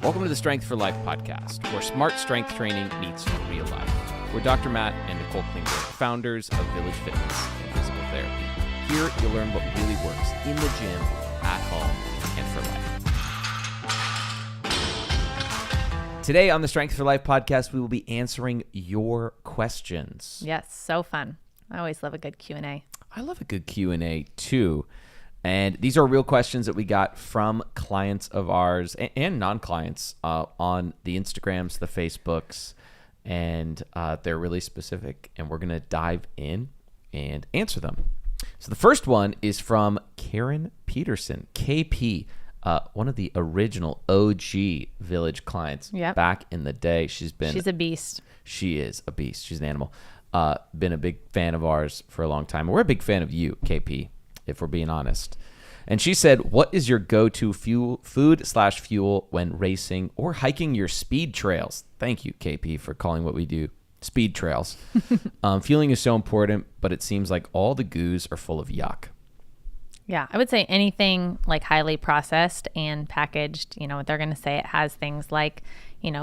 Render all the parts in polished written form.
Welcome to the Strength for Life podcast, where smart strength training meets real life. We're Dr. Matt and Nicole Klingberg, founders of Village Fitness and Physical Therapy. Here, you'll learn what really works in the gym, at home, and for life. Today on the Strength for Life podcast, we will be answering your questions. Yes, so fun. I always love a good Q&A. I love a good Q&A too. And these are real questions that we got from clients of ours and non-clients on the Instagrams, the Facebooks, and they're really specific. And we're going to dive in and answer them. So the first one is from Karen Peterson, KP, one of the original OG Village clients back in the day. She's a beast. She is a beast. She's an animal. Been a big fan of ours for a long time. We're a big fan of you, KP, if we're being honest. And she said, what is your go-to food/fuel when racing or hiking your speed trails? Thank you, KP, for calling what we do speed trails. Fueling is so important, but it seems like all the goos are full of yuck. Yeah, I would say anything like highly processed and packaged, they're going to say it has things like,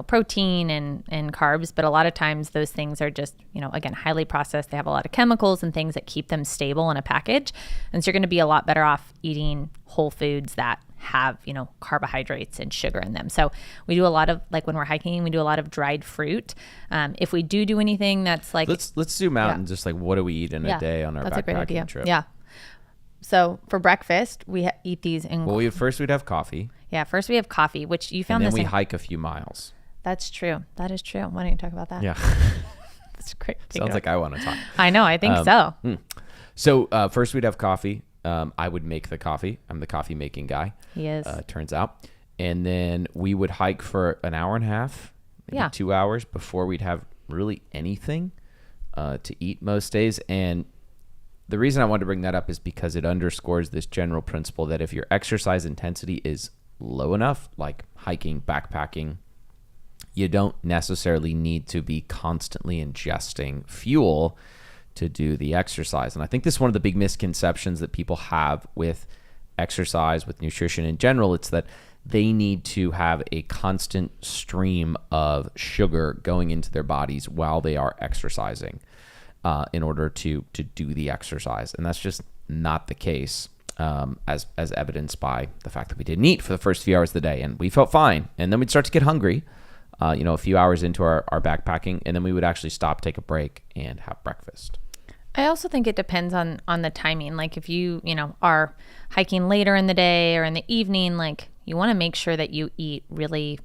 protein and carbs, but a lot of times those things are just, again, highly processed. They have a lot of chemicals and things that keep them stable in a package. And so you're going to be a lot better off eating whole foods that have, carbohydrates and sugar in them. So we do a lot of, like when we're hiking, we do a lot of dried fruit. If we do anything that's like... Let's zoom out and just like, what do we eat in a day on our backpacking trip? Yeah. So for breakfast, we eat these in... Well, first we'd have coffee. Yeah, first we have coffee, which you found and then we hike a few miles. That's true. That is true. Why don't you talk about that? Yeah. That's great. Sounds like I want to talk. I know. I think so. So first we'd have coffee. I would make the coffee. I'm the coffee making guy. He is. Turns out. And then we would hike for an hour and a half, maybe 2 hours before we'd have really anything to eat most days. And the reason I wanted to bring that up is because it underscores this general principle that if your exercise intensity is low enough, like hiking, backpacking, you don't necessarily need to be constantly ingesting fuel to do the exercise. And I think this is one of the big misconceptions that people have with exercise, with nutrition in general. It's that they need to have a constant stream of sugar going into their bodies while they are exercising. In order to do the exercise. And that's just not the case, as evidenced by the fact that we didn't eat for the first few hours of the day and we felt fine. And then we'd start to get hungry, a few hours into our backpacking, and then we would actually stop, take a break, and have breakfast. I also think it depends on the timing. Like if you, are hiking later in the day or in the evening, like you want to make sure that you eat really,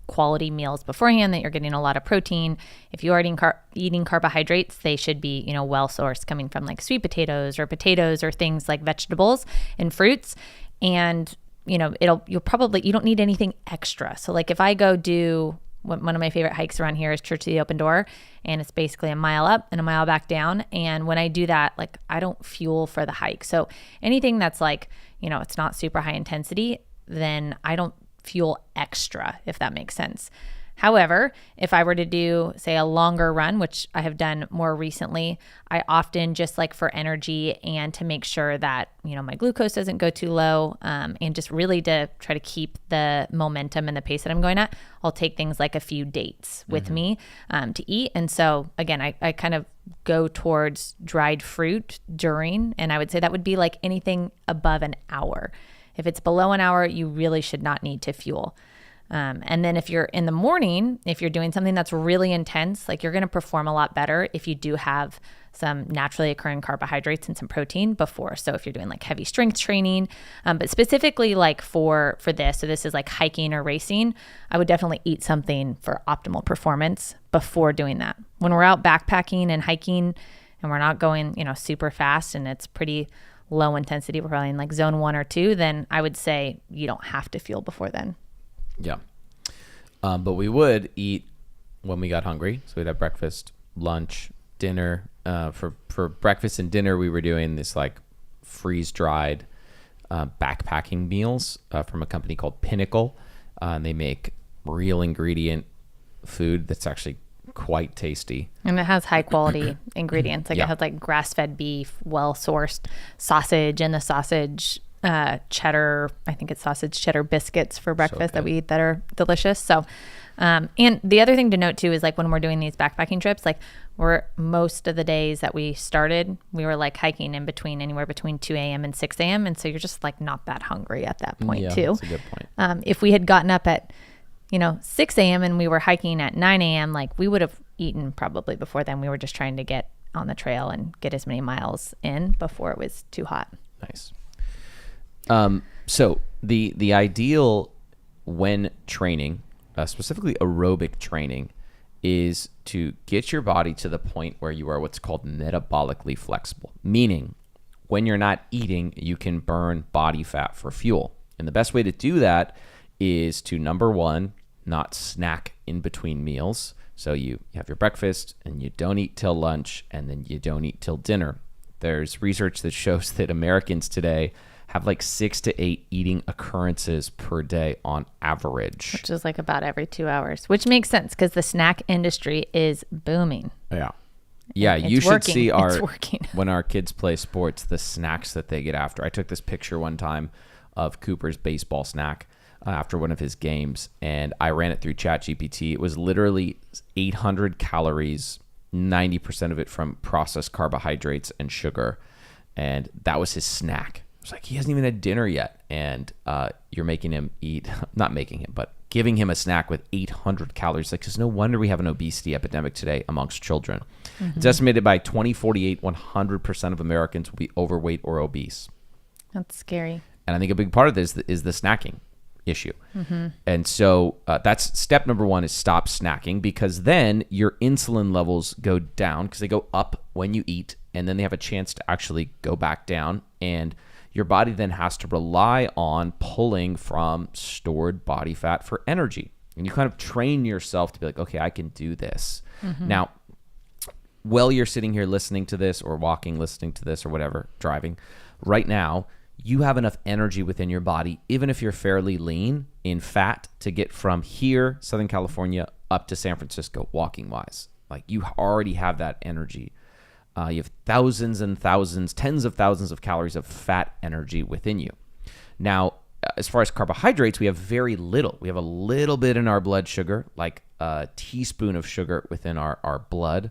quality meals beforehand, that you're getting a lot of protein. If you are eating carbohydrates, they should be, well sourced, coming from like sweet potatoes or things like vegetables and fruits. And, you don't need anything extra. So like if I go do one of my favorite hikes around here is Church of the Open Door, and it's basically a mile up and a mile back down. And when I do that, like I don't fuel for the hike. So anything that's like, it's not super high intensity, then I don't fuel extra, if that makes sense. However, if I were to do, say, a longer run, which I have done more recently, I often just like for energy and to make sure that, my glucose doesn't go too low, and just really to try to keep the momentum and the pace that I'm going at, I'll take things like a few dates with me to eat. And so again, I kind of go towards dried fruit during, and I would say that would be like anything above an hour. If it's below an hour, you really should not need to fuel. And then if you're in the morning, if you're doing something that's really intense, like you're going to perform a lot better if you do have some naturally occurring carbohydrates and some protein before. So if you're doing like heavy strength training, but specifically like for this, so this is like hiking or racing, I would definitely eat something for optimal performance before doing that. When we're out backpacking and hiking and we're not going, super fast and it's pretty low intensity, we're probably in like zone 1 or 2, then I would say you don't have to fuel before then. Yeah. But we would eat when we got hungry. So we'd have breakfast, lunch, dinner. For breakfast and dinner, we were doing this like freeze-dried backpacking meals from a company called Pinnacle. And they make real ingredient food that's actually quite tasty. And it has high quality ingredients. Like it has like grass-fed beef, well-sourced sausage, and the sausage cheddar, I think it's sausage cheddar biscuits for breakfast that we eat that are delicious. So, and the other thing to note too is like when we're doing these backpacking trips, like most of the days that we started, we were like hiking in between anywhere between 2 a.m. and 6 a.m. And so you're just like not that hungry at that point too. That's a good point. If we had gotten up at, 6 a.m. and we were hiking at 9 a.m., like we would have eaten probably before then. We were just trying to get on the trail and get as many miles in before it was too hot. Nice. So the ideal when training, specifically aerobic training, is to get your body to the point where you are what's called metabolically flexible, meaning when you're not eating, you can burn body fat for fuel. And the best way to do that is to, number one, not snack in between meals. So you have your breakfast and you don't eat till lunch and then you don't eat till dinner. There's research that shows that Americans today have like 6 to 8 eating occurrences per day on average. Which is like about every 2 hours, which makes sense because the snack industry is booming. Yeah, you should see working. when our kids play sports, the snacks that they get after. I took this picture one time of Cooper's baseball snack after one of his games, and I ran it through ChatGPT. It was literally 800 calories, 90% of it from processed carbohydrates and sugar, and that was his snack. It's like, he hasn't even had dinner yet, and you're making him eat, not making him, but giving him a snack with 800 calories. Like, there's no wonder we have an obesity epidemic today amongst children. Mm-hmm. It's estimated by 2048, 100% of Americans will be overweight or obese. That's scary. And I think a big part of this is the snacking issue. Mm-hmm. And so that's step number one, is stop snacking, because then your insulin levels go down because they go up when you eat, and then they have a chance to actually go back down, and your body then has to rely on pulling from stored body fat for energy. And you kind of train yourself to be like, okay, I can do this. Mm-hmm. Now, while you're sitting here listening to this, or walking, listening to this, or whatever, driving, right now, you have enough energy within your body, even if you're fairly lean in fat, to get from here, Southern California, up to San Francisco, walking wise. Like, you already have that energy. You have thousands and thousands, tens of thousands of calories of fat energy within you. Now, as far as carbohydrates, we have very little. We have a little bit in our blood sugar, like a teaspoon of sugar within our blood.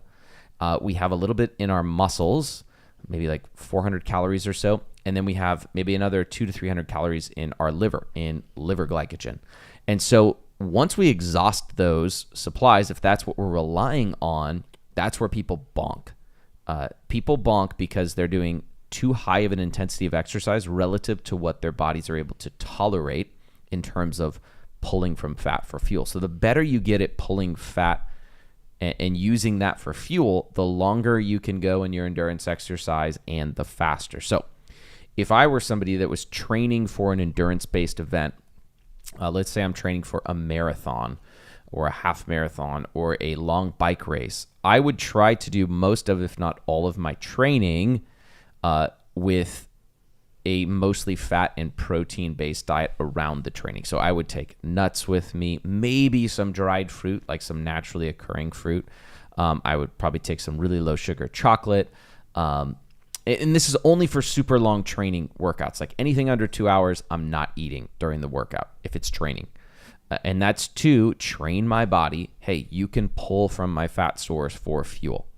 We have a little bit in our muscles, maybe like 400 calories or so. And then we have maybe another 200 to 300 calories in our liver, in liver glycogen. And so once we exhaust those supplies, if that's what we're relying on, that's where people bonk. People bonk because they're doing too high of an intensity of exercise relative to what their bodies are able to tolerate in terms of pulling from fat for fuel. So the better you get at pulling fat and using that for fuel, the longer you can go in your endurance exercise and the faster. So if I were somebody that was training for an endurance-based event, let's say I'm training for a marathon or a half marathon or a long bike race, I would try to do most of, if not all of my training with a mostly fat and protein-based diet around the training. So I would take nuts with me, maybe some dried fruit, like some naturally occurring fruit. I would probably take some really low sugar chocolate. And this is only for super long training workouts. Like anything under 2 hours, I'm not eating during the workout if it's training. And that's to train my body. Hey, you can pull from my fat stores for fuel.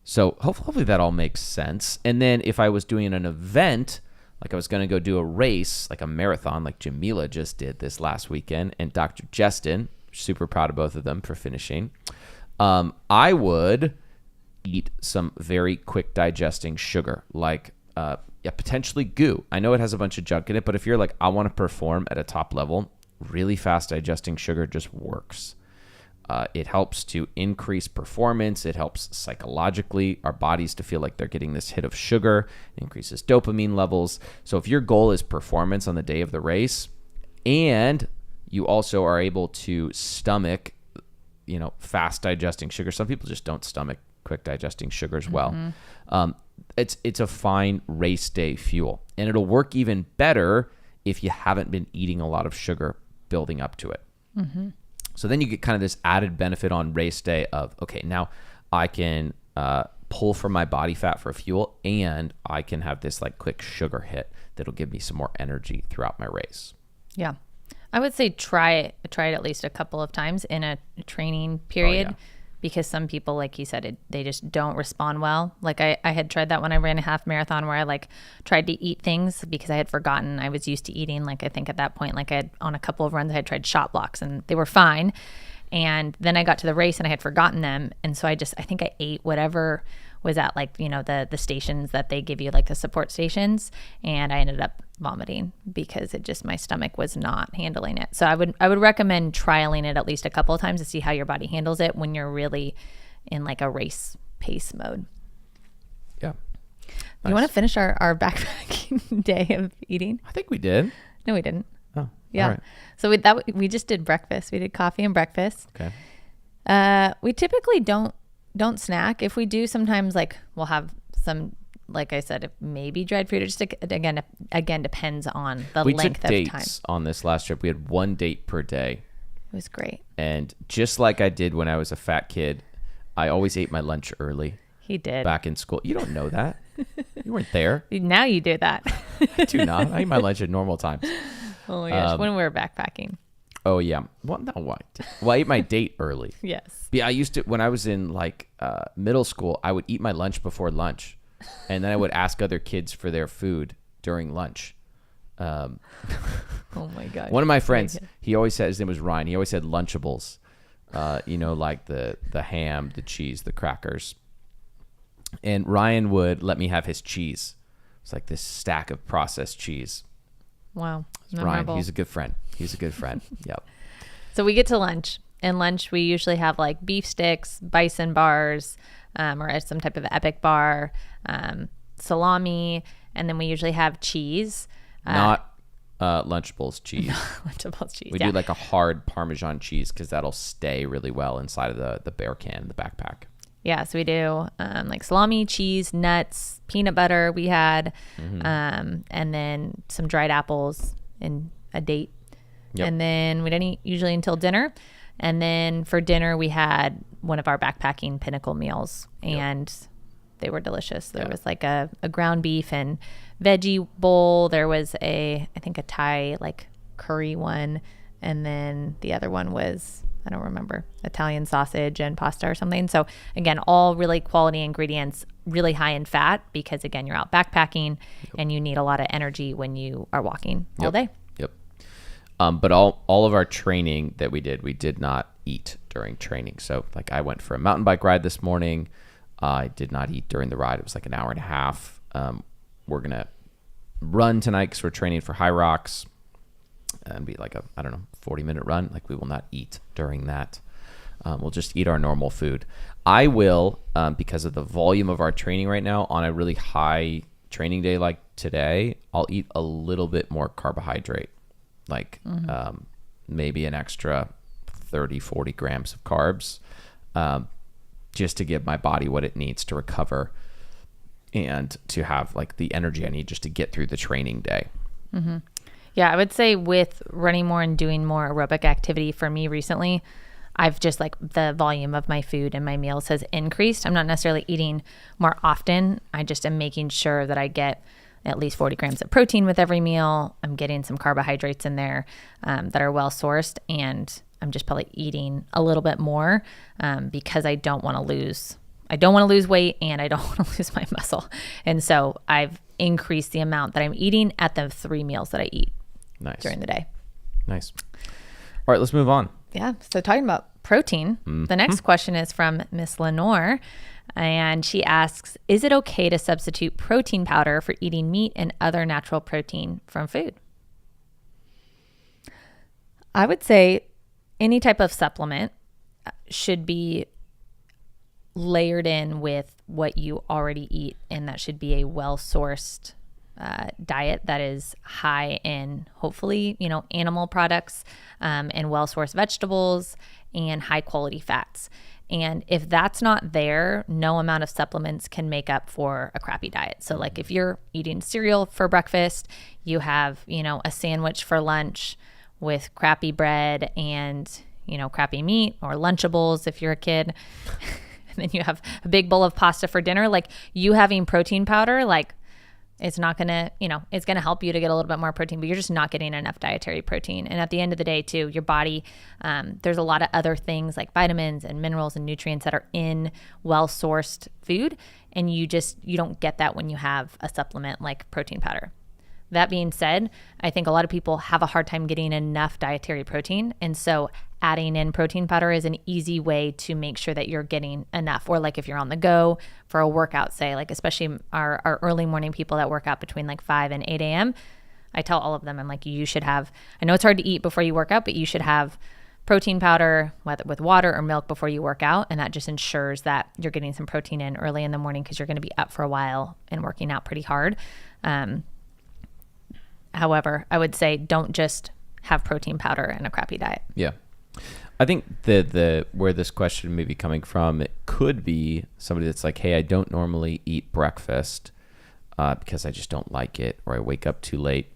So hopefully that all makes sense. And then if I was doing an event, like I was going to go do a race, like a marathon, like Jamila just did this last weekend, and Dr. Justin, super proud of both of them for finishing, I would eat some very quick digesting sugar, like potentially goo. I know it has a bunch of junk in it, but if you're like, I want to perform at a top level, really fast digesting sugar just works. It helps to increase performance. It helps psychologically our bodies to feel like they're getting this hit of sugar. It increases dopamine levels. So if your goal is performance on the day of the race, and you also are able to stomach, fast digesting sugar. Some people just don't stomach quick digesting sugar as well. Mm-hmm. It's a fine race day fuel, and it'll work even better if you haven't been eating a lot of sugar building up to it. Mm-hmm. So then you get kind of this added benefit on race day of, okay, now I can pull from my body fat for fuel, and I can have this like quick sugar hit that'll give me some more energy throughout my race. Yeah. I would say try it at least a couple of times in a training period. Because some people, like you said, they just don't respond well. Like I had tried that when I ran a half marathon where I like tried to eat things because I had forgotten. I was used to eating, like I think at that point, like I had on a couple of runs, I had tried shot blocks and they were fine. And then I got to the race and I had forgotten them. And so I think I ate whatever was at like, the stations that they give you, like the support stations. And I ended up vomiting because my stomach was not handling it. So I would recommend trialing it at least a couple of times to see how your body handles it when you're really in like a race pace mode. Yeah. Nice. You want to finish our backpacking day of eating? I think we did. No, we didn't. Oh, yeah. All right. So we just did breakfast. We did coffee and breakfast. Okay. We typically don't snack. If we do, sometimes like we'll have some, like I said, maybe dried fruit. It just again depends on the length of time. We took dates on this last trip. We had 1 date per day. It was great. And just like I did when I was a fat kid, I always ate my lunch early. He did. Back in school. You don't know that. You weren't there. Now you do that. I do not. I eat my lunch at normal times. Oh my gosh. When we were backpacking. Oh yeah. Well, no, why? Well, I ate my date early. Yes. Yeah, I used to, when I was in like middle school, I would eat my lunch before lunch. And then I would ask other kids for their food during lunch. Oh my God. One of my friends, he always said, his name was Ryan. He always said Lunchables, like the ham, the cheese, the crackers. And Ryan would let me have his cheese. It's like this stack of processed cheese. Wow. Ryan, he's a good friend. Yep. So we get to lunch. And lunch, we usually have like beef sticks, bison bars, or some type of epic bar, salami, and then we usually have cheese. Not Lunchables cheese. Lunchables cheese. We do like a hard Parmesan cheese because that'll stay really well inside of the bear can, the backpack. Yeah, so we do like salami, cheese, nuts, peanut butter we had, and then some dried apples and a date. Yep. And then we didn't eat usually until dinner. And then for dinner, we had one of our backpacking pinnacle meals, and they were delicious. There was like a ground beef and veggie bowl. There was I think a Thai like curry one. And then the other one was, I don't remember, Italian sausage and pasta or something. So again, all really quality ingredients, really high in fat because again, you're out backpacking and you need a lot of energy when you are walking all day. Yep. But all of our training that we did not eat during training. So like I went for a mountain bike ride this morning. I did not eat during the ride. It was like an hour and a half. We're going to run tonight because we're training for High Rocks. And be like a 40-minute run. Like we will not eat during that. We'll just eat our normal food. I will, because of the volume of our training right now, on a really high training day like today, I'll eat a little bit more carbohydrate. Like maybe an extra 30, 40 grams of carbs, just to give my body what it needs to recover and to have like the energy I need just to get through the training day. Mm-hmm. Yeah, I would say with running more and doing more aerobic activity for me recently, I've just like the volume of my food and my meals has increased. I'm not necessarily eating more often. I just am making sure that I get at least 40 grams of protein with every meal. I'm getting some carbohydrates in there that are well sourced, and I'm just probably eating a little bit more because I don't want to lose weight and I don't want to lose my muscle. And so I've increased the amount that I'm eating at the 3 meals that I eat. Nice. During the day. Nice. All right, let's move on. Yeah. So talking about protein, the next question is from Miss Lenore. And she asks, is it okay to substitute protein powder for eating meat and other natural protein from food? I would say any type of supplement should be layered in with what you already eat. And that should be a well-sourced diet that is high in hopefully, animal products and well-sourced vegetables and high quality fats. And if that's not there, no amount of supplements can make up for a crappy diet. So like if you're eating cereal for breakfast, you have, a sandwich for lunch with crappy bread and, crappy meat, or Lunchables if you're a kid. And then you have a big bowl of pasta for dinner. Like you having protein powder, like It's not going to, it's going to help you to get a little bit more protein, but you're just not getting enough dietary protein. And at the end of the day too, your body, there's a lot of other things like vitamins and minerals and nutrients that are in well-sourced food. And you don't get that when you have a supplement like protein powder. That being said, I think a lot of people have a hard time getting enough dietary protein. And so adding in protein powder is an easy way to make sure that you're getting enough. Or like if you're on the go for a workout, say, like especially our early morning people that work out between like 5 and 8 a.m., I tell all of them, I'm like, you should have, I know it's hard to eat before you work out, but you should have protein powder with water or milk before you work out. And that just ensures that you're getting some protein in early in the morning because you're going to be up for a while and working out pretty hard. However, I would say don't just have protein powder and a crappy diet. Yeah. I think the where this question may be coming from, it could be somebody that's like, hey, I don't normally eat breakfast because I just don't like it, or I wake up too late.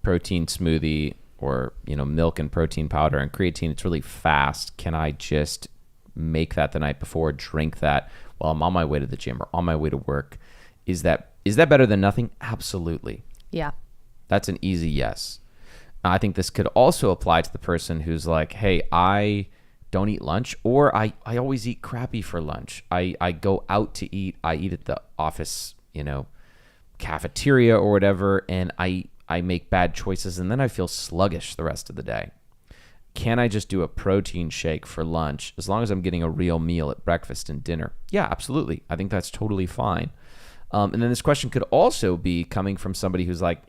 Protein smoothie or, milk and protein powder and creatine, it's really fast. Can I just make that the night before, drink that while I'm on my way to the gym or on my way to work? Is that better than nothing? Absolutely. Yeah. That's an easy yes. I think this could also apply to the person who's like, hey, I don't eat lunch, or I always eat crappy for lunch. I go out to eat. I eat at the office, cafeteria or whatever, and I make bad choices, and then I feel sluggish the rest of the day. Can I just do a protein shake for lunch as long as I'm getting a real meal at breakfast and dinner? Yeah, absolutely. I think that's totally fine. And then this question could also be coming from somebody who's like,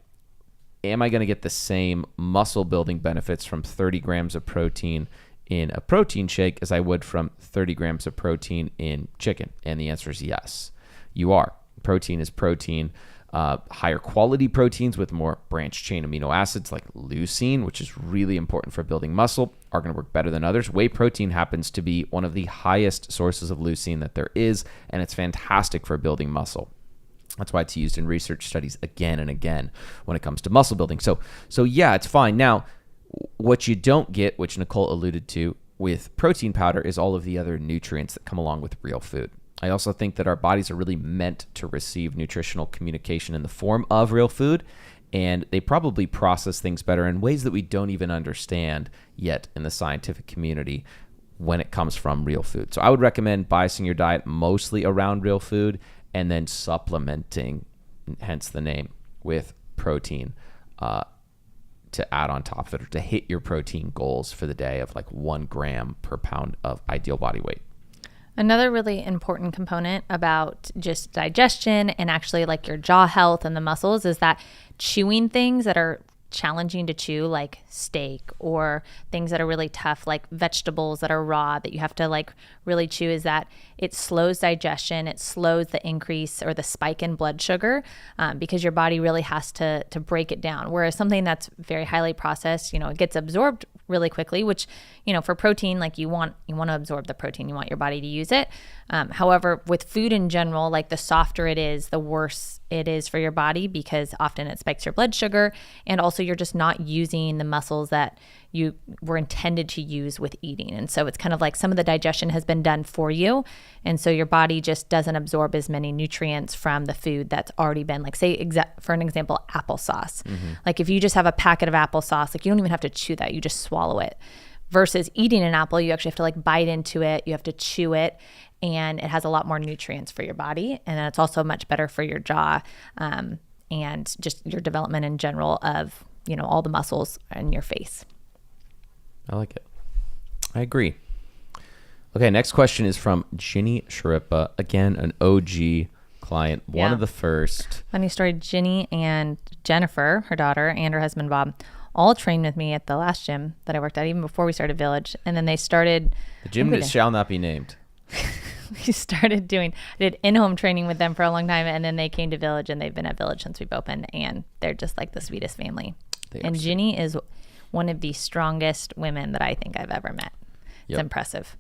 am I going to get the same muscle building benefits from 30 grams of protein in a protein shake as I would from 30 grams of protein in chicken? And the answer is yes, you are. Protein is protein. Higher quality proteins with more branched chain amino acids like leucine, which is really important for building muscle, are going to work better than others. Whey protein happens to be one of the highest sources of leucine that there is, and it's fantastic for building muscle. That's why it's used in research studies again and again when it comes to muscle building. So yeah, it's fine. Now, what you don't get, which Nicole alluded to with protein powder, is all of the other nutrients that come along with real food. I also think that our bodies are really meant to receive nutritional communication in the form of real food, and they probably process things better in ways that we don't even understand yet in the scientific community when it comes from real food. So I would recommend biasing your diet mostly around real food, and then supplementing, hence the name, with protein to add on top of it, or to hit your protein goals for the day of like 1 gram per pound of ideal body weight. Another really important component about just digestion and actually like your jaw health and the muscles is that chewing things that are challenging to chew, like steak, or things that are really tough like vegetables that are raw that you have to like really chew, is that it slows digestion. It slows the increase or the spike in blood sugar because your body really has to break it down. Whereas something that's very highly processed, it gets absorbed really quickly, which, for protein, like you want to absorb the protein, you want your body to use it. However, with food in general, like the softer it is, the worse it is for your body, because often it spikes your blood sugar, and also you're just not using the muscles that you were intended to use with eating. And so it's kind of like some of the digestion has been done for you. And so your body just doesn't absorb as many nutrients from the food that's already been, like, say, for an example, applesauce. Mm-hmm. Like if you just have a packet of applesauce, like you don't even have to chew that, you just swallow it. Versus eating an apple, you actually have to like bite into it, you have to chew it, and it has a lot more nutrients for your body. And then it's also much better for your jaw and just your development in general of, all the muscles in your face. I like it. I agree. Okay, next question is from Ginny Sharippa. Again, an OG client, one of the first. Funny story, Ginny and Jennifer, her daughter, and her husband Bob, all trained with me at the last gym that I worked at, even before we started Village. And then they started... The gym that shall not be named. We started I did in-home training with them for a long time, and then they came to Village, and they've been at Village since we've opened, and they're just like the sweetest family. And Ginny is one of the strongest women that I think I've ever met. It's impressive.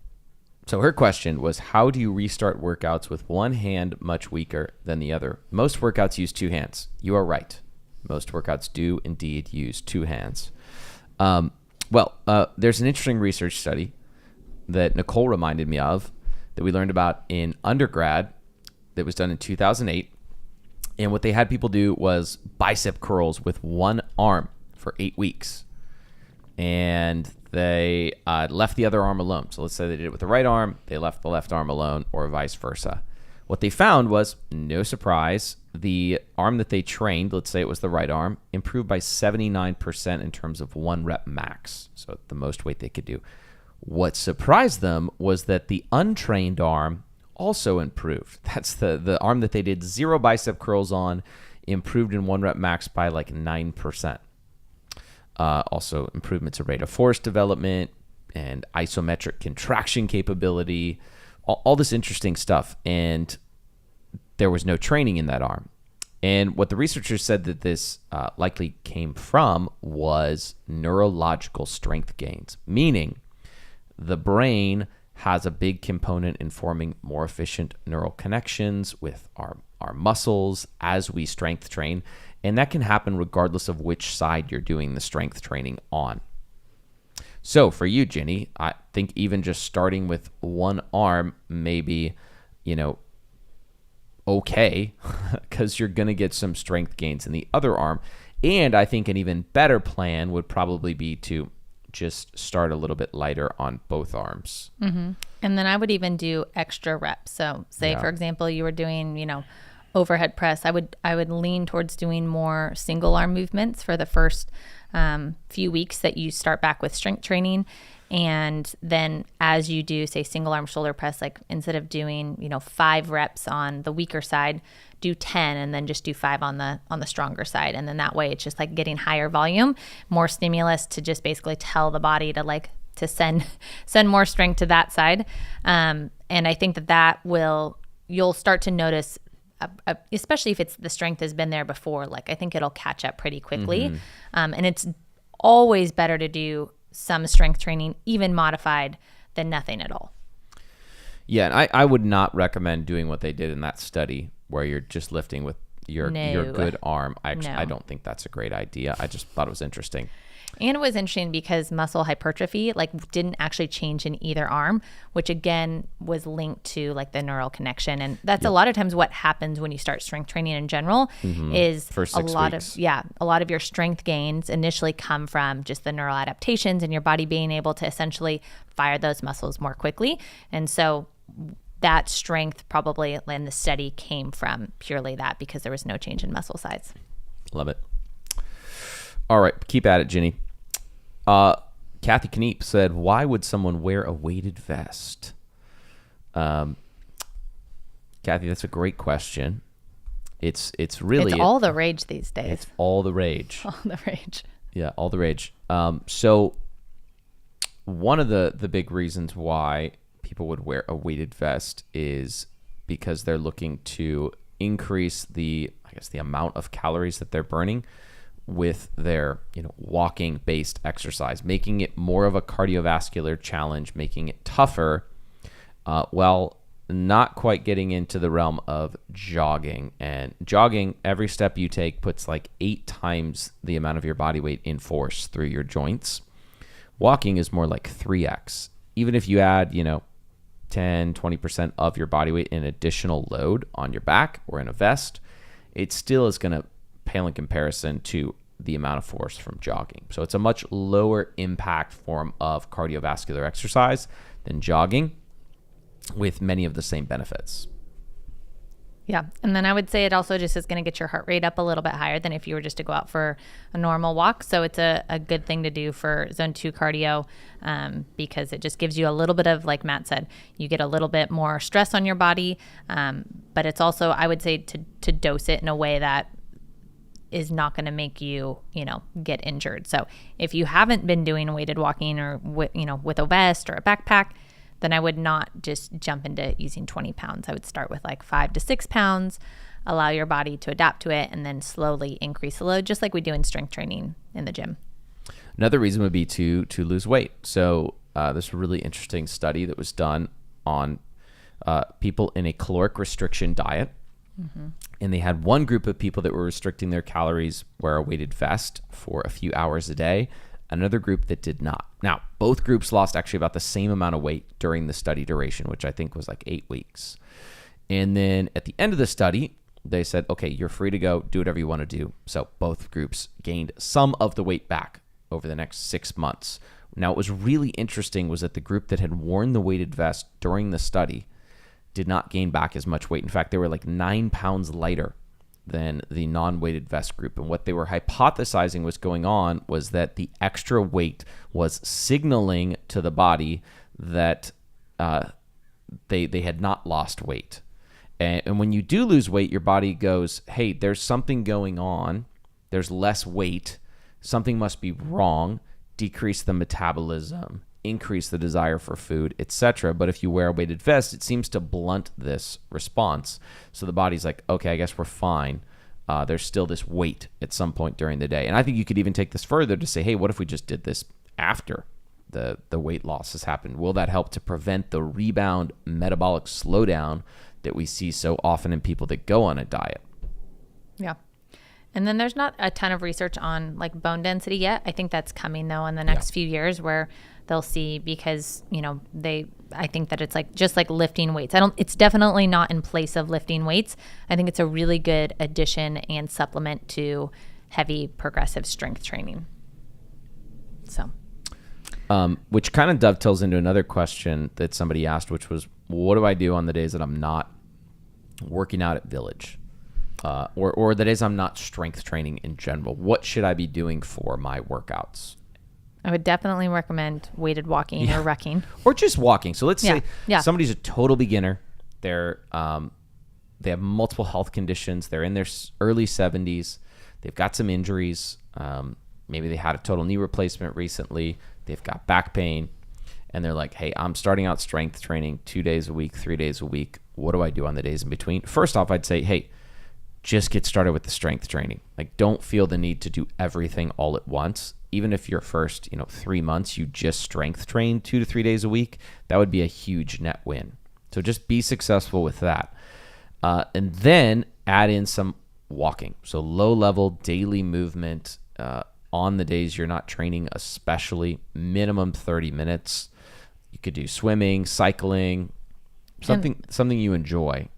So her question was, how do you restart workouts with one hand much weaker than the other? Most workouts use 2 hands. You are right. Most workouts do indeed use 2 hands. There's an interesting research study that Nicole reminded me of that we learned about in undergrad that was done in 2008. And what they had people do was bicep curls with one arm for 8 weeks. And they left the other arm alone. So let's say they did it with the right arm, they left the left arm alone, or vice versa. What they found was, no surprise, the arm that they trained, let's say it was the right arm, improved by 79% in terms of 1 rep max. So the most weight they could do. What surprised them was that the untrained arm also improved. That's the arm that they did 0 bicep curls on, improved in 1 rep max by like 9%. Also improvements in rate of force development and isometric contraction capability, all this interesting stuff. And there was no training in that arm. And what the researchers said that this likely came from was neurological strength gains, meaning the brain has a big component in forming more efficient neural connections with our muscles as we strength train. And that can happen regardless of which side you're doing the strength training on. So for you, Ginny, I think even just starting with one arm may be, okay, because you're going to get some strength gains in the other arm. And I think an even better plan would probably be to just start a little bit lighter on both arms. Mm-hmm. And then I would even do extra reps. So say, for example, you were doing, overhead press. I would lean towards doing more single arm movements for the first few weeks that you start back with strength training. And then as you do, say, single arm shoulder press, like instead of doing, 5 reps on the weaker side, do 10 and then just do 5 on the stronger side. And then that way it's just like getting higher volume, more stimulus to just basically tell the body to send more strength to that side. And I think that you'll start to notice, especially if the strength has been there before, like I think it'll catch up pretty quickly. Mm-hmm. And it's always better to do some strength training, even modified, than nothing at all. Yeah, and I would not recommend doing what they did in that study where you're just lifting with your good arm. I don't think that's a great idea. I just thought it was interesting. And it was interesting because muscle hypertrophy didn't actually change in either arm, which again was linked to the neural connection. And that's a lot of times what happens when you start strength training in general is First 6 weeks. A lot of your strength gains initially come from just the neural adaptations and your body being able to essentially fire those muscles more quickly. And so that strength probably in the study came from purely that, because there was no change in muscle size. Love it. All right, keep at it, Ginny. Kathy Kneep said, why would someone wear a weighted vest? Kathy, that's a great question. It's really all the rage these days. It's all the rage. All the rage. Yeah, all the rage. So one of the big reasons why people would wear a weighted vest is because they're looking to increase the amount of calories that they're burning with their walking based exercise, making it more of a cardiovascular challenge, making it tougher, while not quite getting into the realm of jogging. And jogging, every step you take puts 8 times the amount of your body weight in force through your joints. Walking is more like 3x. Even if you add 10-20% of your body weight in additional load on your back or in a vest, it still is going to pale in comparison to the amount of force from jogging. So it's a much lower impact form of cardiovascular exercise than jogging, with many of the same benefits. Yeah. And then I would say it also just is going to get your heart rate up a little bit higher than if you were just to go out for a normal walk. So it's a good thing to do for zone 2 cardio, because it just gives you a little bit of, like Matt said, you get a little bit more stress on your body. But it's also, I would say, to dose it in a way that is not going to make you, get injured. So if you haven't been doing weighted walking or with a vest or a backpack, then I would not just jump into using 20 pounds. I would start with 5 to 6 pounds, allow your body to adapt to it, and then slowly increase the load, just like we do in strength training in the gym. Another reason would be to lose weight. So there's a really interesting study that was done on people in a caloric restriction diet. Mm-hmm. And they had one group of people that were restricting their calories, wear a weighted vest for a few hours a day, another group that did not. Now, both groups lost actually about the same amount of weight during the study duration, which I think was 8 weeks. And then at the end of the study, they said, okay, you're free to go, do whatever you want to do. So both groups gained some of the weight back over the next 6 months. Now, what was really interesting was that the group that had worn the weighted vest during the study did not gain back as much weight. In fact, they were like 9 pounds lighter than the non-weighted vest group. And what they were hypothesizing was going on was that the extra weight was signaling to the body that they had not lost weight. And when you do lose weight, your body goes, hey, there's something going on. There's less weight. Something must be wrong. Decrease the metabolism, increase the desire for food, etc. But if you wear a weighted vest, it seems to blunt this response. So the body's like, okay, I guess we're fine. There's still this weight at some point during the day. And I think you could even take this further to say, hey, what if we just did this after the weight loss has happened? Will that help to prevent the rebound metabolic slowdown that we see so often in people that go on a diet? Yeah. And then there's not a ton of research on like bone density yet. I think that's coming though in the next few years, where they'll see, because, I think that it's like, just like lifting weights. It's definitely not in place of lifting weights. I think it's a really good addition and supplement to heavy progressive strength training. So. Which kind of dovetails into another question that somebody asked, which was, what do I do on the days that I'm not working out at Village? Or the days I'm not strength training in general? What should I be doing for my workouts? I would definitely recommend weighted walking or rucking. Or just walking. So let's say somebody's a total beginner. They have multiple health conditions. They're in their early 70s. They've got some injuries. Maybe they had a total knee replacement recently. They've got back pain. And they're like, hey, I'm starting out strength training 2 days a week, 3 days a week. What do I do on the days in between? First off, I'd say, hey, just get started with the strength training. Like, don't feel the need to do everything all at once. Even if your first, 3 months, you just strength train 2 to 3 days a week, that would be a huge net win. So just be successful with that. And then add in some walking. So low level daily movement on the days you're not training, especially minimum 30 minutes. You could do swimming, cycling, something you enjoy.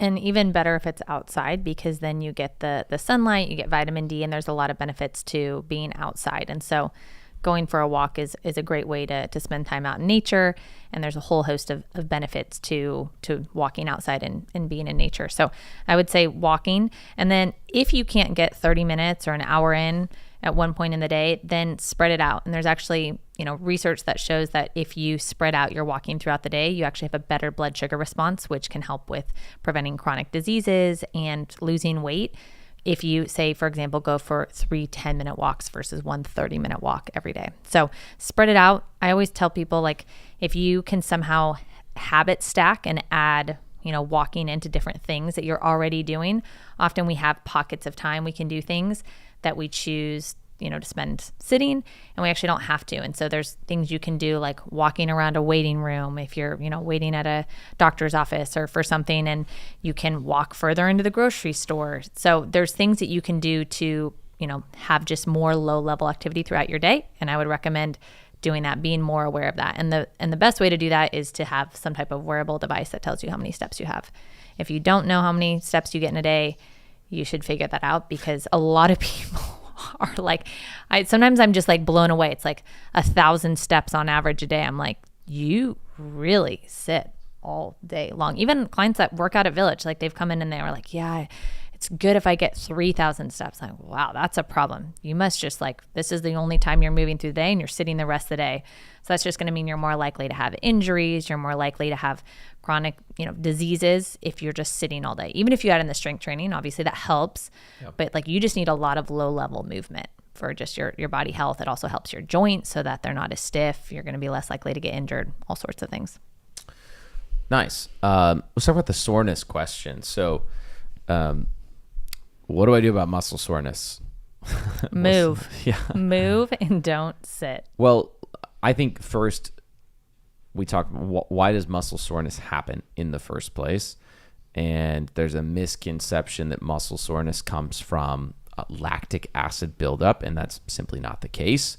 And even better if it's outside, because then you get the sunlight, you get vitamin D, and there's a lot of benefits to being outside. And so going for a walk is a great way to spend time out in nature. And there's a whole host of benefits to walking outside and being in nature. So I would say walking. And then if you can't get 30 minutes or an hour in at one point in the day, then spread it out. And there's actually, research that shows that if you spread out your walking throughout the day, you actually have a better blood sugar response, which can help with preventing chronic diseases and losing weight. If you say, for example, go for 3 10-minute walks versus 1 30-minute walk every day. So spread it out. I always tell people, like, if you can somehow habit stack and add, walking into different things that you're already doing. Often we have pockets of time we can do things that we choose, to spend sitting, and we actually don't have to. And so there's things you can do, like walking around a waiting room if you're, waiting at a doctor's office or for something, and you can walk further into the grocery store. So there's things that you can do to, have just more low level activity throughout your day. And I would recommend doing that, being more aware of that. And the best way to do that is to have some type of wearable device that tells you how many steps you have. If you don't know how many steps you get in a day, you should figure that out, because a lot of people are like, sometimes I'm just like blown away. It's like 1,000 steps on average a day. I'm like, you really sit all day long. Even clients that work out at Village, like they've come in and they were like, yeah, it's good if I get 3,000 steps. I'm like, wow, that's a problem. You must just this is the only time you're moving through the day and you're sitting the rest of the day. So that's just going to mean you're more likely to have injuries. You're more likely to have chronic, diseases if you're just sitting all day. Even if you add in the strength training, obviously that helps. Yep. But you just need a lot of low level movement for just your body health. It also helps your joints so that they're not as stiff. You're going to be less likely to get injured, all sorts of things. Nice. Let's talk about the soreness question. So, what do I do about muscle soreness? Move. Move and don't sit. Well, I think first we talk, why does muscle soreness happen in the first place? And there's a misconception that muscle soreness comes from lactic acid buildup, and that's simply not the case.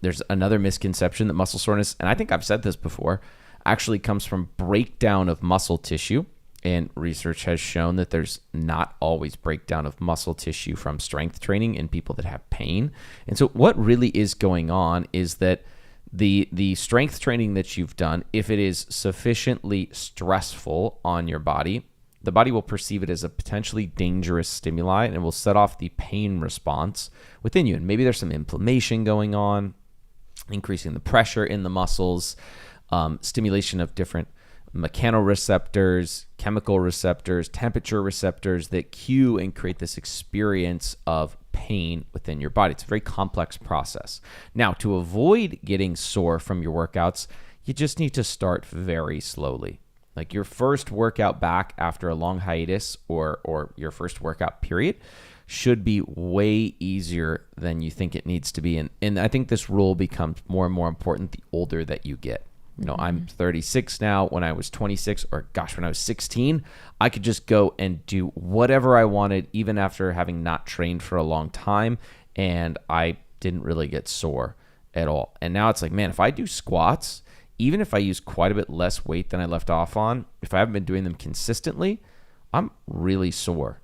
There's another misconception that muscle soreness, and I think I've said this before, actually comes from breakdown of muscle tissue And research has shown that there's not always breakdown of muscle tissue from strength training in people that have pain. And so what really is going on is that the strength training that you've done, if it is sufficiently stressful on your body, the body will perceive it as a potentially dangerous stimuli and it will set off the pain response within you. And maybe there's some inflammation going on, increasing the pressure in the muscles, stimulation of different mechanoreceptors, chemical receptors, temperature receptors that cue and create this experience of pain within your body. It's a very complex process. Now, to avoid getting sore from your workouts, you just need to start very slowly. Like your first workout back after a long hiatus or your first workout period should be way easier than you think it needs to be. And I think this rule becomes more and more important the older that you get. You know, I'm 36 now. When I was 26, or gosh, when I was 16, I could just go and do whatever I wanted, even after having not trained for a long time. And I didn't really get sore at all. And now it's like, man, if I do squats, even if I use quite a bit less weight than I left off on, if I haven't been doing them consistently, I'm really sore.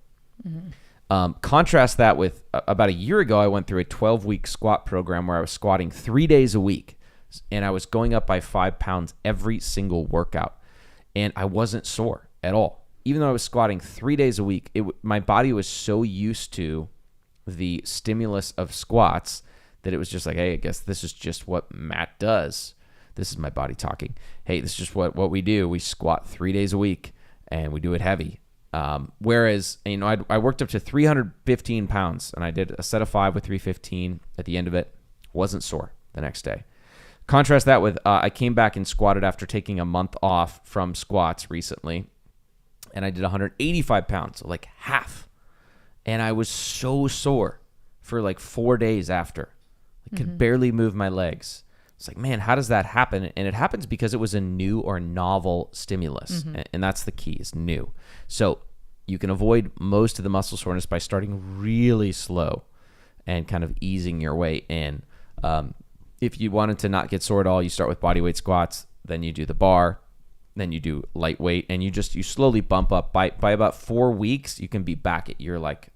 Contrast that with about a year ago, I went through a 12-week squat program where I was squatting 3 days a week. And I was going up by 5 pounds every single workout. And I wasn't sore at all. Even though I was squatting 3 days a week, my body was so used to the stimulus of squats that it was just like, hey, I guess this is just what Matt does. This is my body talking. Hey, this is just what we do. We squat 3 days a week and we do it heavy. Whereas, you know, I worked up to 315 pounds and I did a set of 5 with 315 at the end of it. Wasn't sore the next day. Contrast that with I came back and squatted after taking a month off from squats recently, and I did 185 pounds, so like half. And I was so sore for like 4 days after. I could barely move my legs. It's like, man, how does that happen? And it happens because it was a new or novel stimulus, and that's the key, is new. So you can avoid most of the muscle soreness by starting really slow and kind of easing your way in. If you wanted to not get sore at all, you start with bodyweight squats, then you do the bar, then you do lightweight, and you slowly bump up. By about 4 weeks, you can be back at your like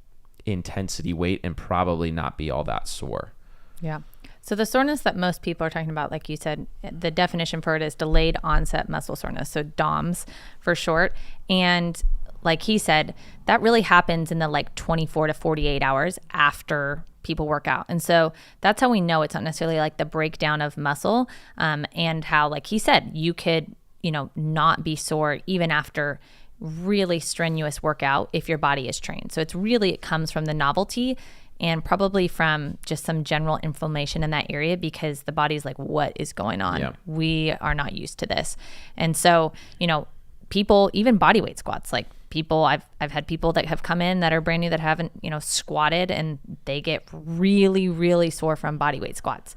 intensity weight and probably not be all that sore. Yeah. So the soreness that most people are talking about, like you said, the definition for it is delayed onset muscle soreness. So DOMS for short. And like he said, that really happens in the like 24 to 48 hours after people work out. And so that's how we know it's not necessarily like the breakdown of muscle, and how, like he said, you could, you know, not be sore even after really strenuous workout if your body is trained. So it comes from the novelty and probably from just some general inflammation in that area, because the body's like, what is going on? Yeah. We are not used to this. And so, you know, people, even bodyweight squats, like people, I've had people that have come in that are brand new that haven't, you know, squatted, and they get really, really sore from bodyweight squats.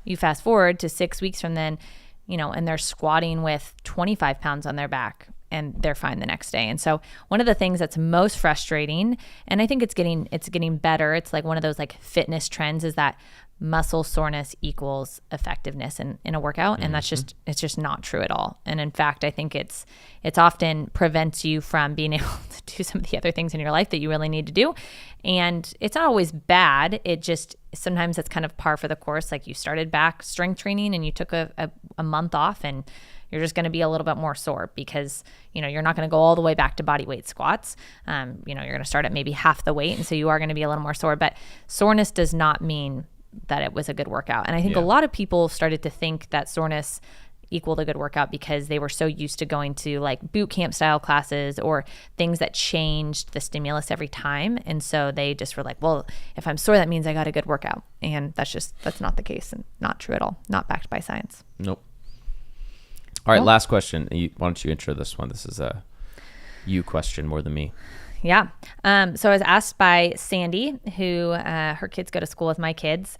You fast forward to 6 weeks from then, you know, and they're squatting with 25 pounds on their back and they're fine the next day. And so one of the things that's most frustrating, and I think it's getting better, it's like one of those like fitness trends, is that muscle soreness equals effectiveness in a workout. And it's just not true at all. And in fact, I think it's often prevents you from being able to do some of the other things in your life that you really need to do. And it's not always bad. It just, sometimes it's kind of par for the course. Like you started back strength training and you took a month off, and you're just going to be a little bit more sore because, you know, you're not going to go all the way back to body weight squats. You know, you're going to start at maybe half the weight. And so you are going to be a little more sore, but soreness does not mean that it was a good workout. And I think a lot of people started to think that soreness equaled a good workout because they were so used to going to like boot camp style classes or things that changed the stimulus every time. And so they just were like, well, if I'm sore, that means I got a good workout. And that's not the case, and not true at all. Not backed by science. Nope. All right. Last question. Why don't you intro this one? This is a you question more than me. Yeah. So I was asked by Sandy, who her kids go to school with my kids,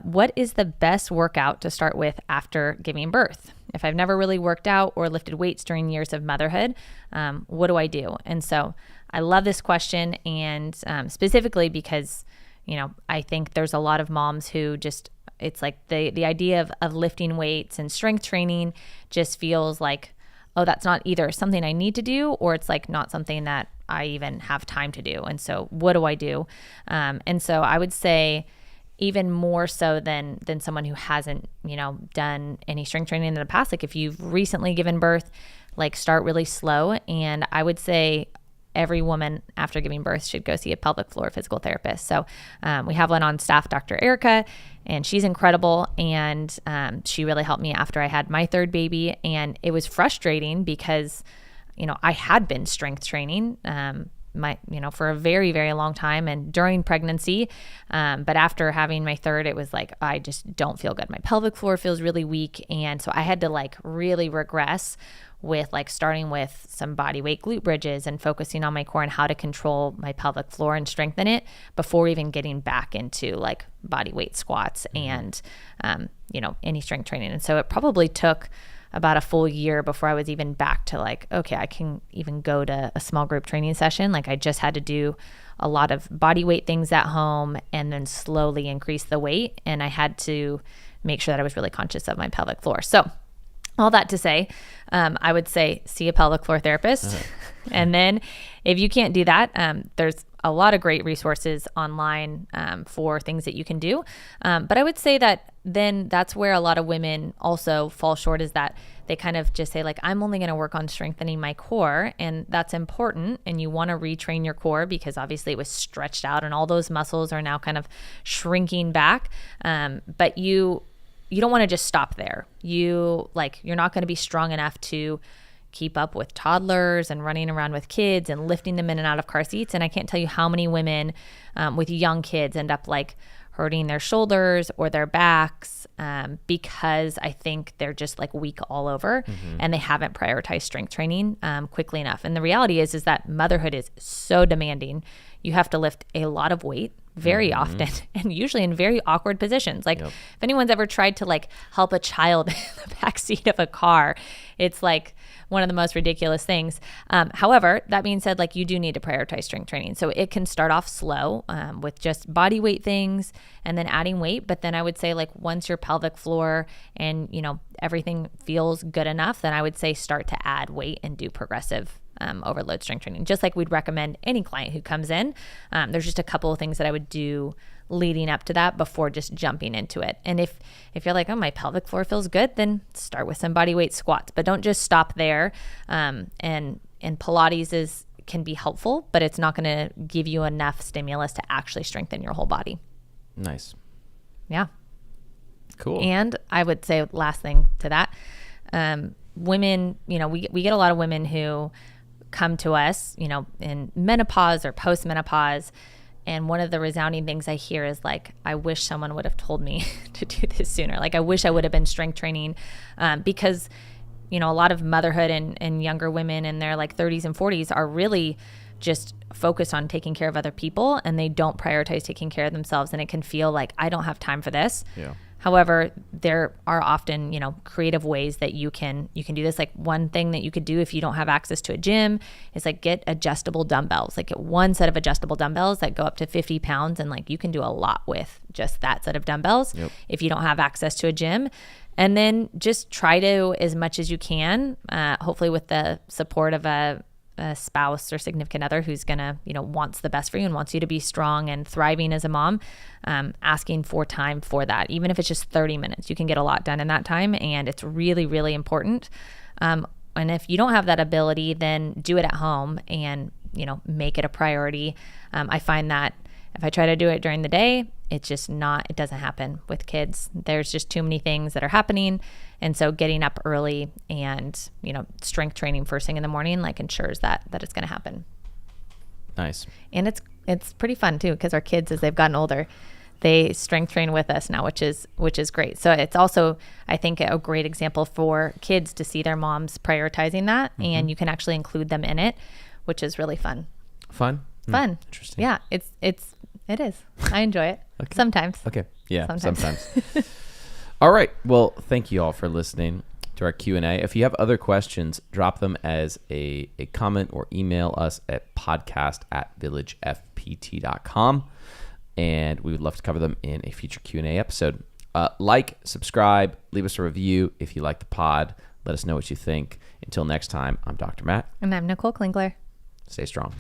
what is the best workout to start with after giving birth? If I've never really worked out or lifted weights during years of motherhood, what do I do? And so I love this question, and specifically because, you know, I think there's a lot of moms who just, it's like the idea of lifting weights and strength training just feels like oh, that's not either something I need to do, or it's like not something that I even have time to do. And so what do I do? And so I would say even more so than someone who hasn't, done any strength training in the past, like if you've recently given birth, like start really slow. And I would say every woman after giving birth should go see a pelvic floor physical therapist. So we have one on staff, Dr. Erica, and she's incredible. And she really helped me after I had my third baby. And it was frustrating because, I had been strength training for a very, very long time and during pregnancy. But after having my third, it was like, I just don't feel good. My pelvic floor feels really weak. And so I had to like really regress with like starting with some body weight glute bridges and focusing on my core and how to control my pelvic floor and strengthen it before even getting back into like body weight squats and, any strength training. And so it probably took about a full year before I was even back to like, okay, I can even go to a small group training session. Like I just had to do a lot of body weight things at home and then slowly increase the weight. And I had to make sure that I was really conscious of my pelvic floor. So all that to say, I would say see a pelvic floor therapist. And then if you can't do that, there's a lot of great resources online for things that you can do. But I would say that then that's where a lot of women also fall short, is that they kind of just say like, I'm only going to work on strengthening my core. And that's important. And you want to retrain your core because obviously it was stretched out and all those muscles are now kind of shrinking back. But you don't want to just stop there. You're not going to be strong enough to keep up with toddlers and running around with kids and lifting them in and out of car seats. And I can't tell you how many women with young kids end up like hurting their shoulders or their backs because I think they're just like weak all over and they haven't prioritized strength training quickly enough. And the reality is that motherhood is so demanding. You have to lift a lot of weight very often and usually in very awkward positions. Like if anyone's ever tried to like help a child in the backseat of a car, it's like one of the most ridiculous things. However, that being said, like you do need to prioritize strength training. So it can start off slow with just body weight things and then adding weight. But then I would say like once your pelvic floor and, everything feels good enough, then I would say start to add weight and do progressive overload strength training, just like we'd recommend any client who comes in. There's just a couple of things that I would do leading up to that before just jumping into it. And if you're like, oh, my pelvic floor feels good, then start with some body weight squats, but don't just stop there. And Pilates can be helpful, but it's not going to give you enough stimulus to actually strengthen your whole body. Nice. Yeah. Cool. And I would say last thing to that, women, we get a lot of women who come to us, in menopause or post-menopause. And one of the resounding things I hear is like, I wish someone would have told me to do this sooner. Like I wish I would have been strength training because, a lot of motherhood and younger women in their like 30s and 40s are really just focused on taking care of other people and they don't prioritize taking care of themselves. And it can feel like I don't have time for this. Yeah. However, there are often, creative ways that you can do this. Like one thing that you could do if you don't have access to a gym is like get adjustable dumbbells, like get one set of adjustable dumbbells that go up to 50 pounds. And like you can do a lot with just that set of dumbbells if you don't have access to a gym. And then just try to, as much as you can, hopefully with the support of a spouse or significant other who's gonna, wants the best for you and wants you to be strong and thriving as a mom, asking for time for that. Even if it's just 30 minutes, you can get a lot done in that time. And it's really, really important. And if you don't have that ability, then do it at home and, make it a priority. I find that if I try to do it during the day, it doesn't happen with kids. There's just too many things that are happening. And so getting up early and, strength training first thing in the morning, like ensures that it's going to happen. Nice. And it's pretty fun too, because our kids, as they've gotten older, they strength train with us now, which is great. So it's also, I think, a great example for kids to see their moms prioritizing that, and you can actually include them in it, which is really fun. Fun. Interesting. Yeah, it is. I enjoy it. Okay. Sometimes. Okay. Yeah. Sometimes. All right. Well, thank you all for listening to our Q&A. If you have other questions, drop them as a comment or email us at podcast@villagefpt.com. And we would love to cover them in a future Q&A episode. Like, subscribe, leave us a review if you like the pod. Let us know what you think. Until next time, I'm Dr. Matt. And I'm Nicole Klingler. Stay strong.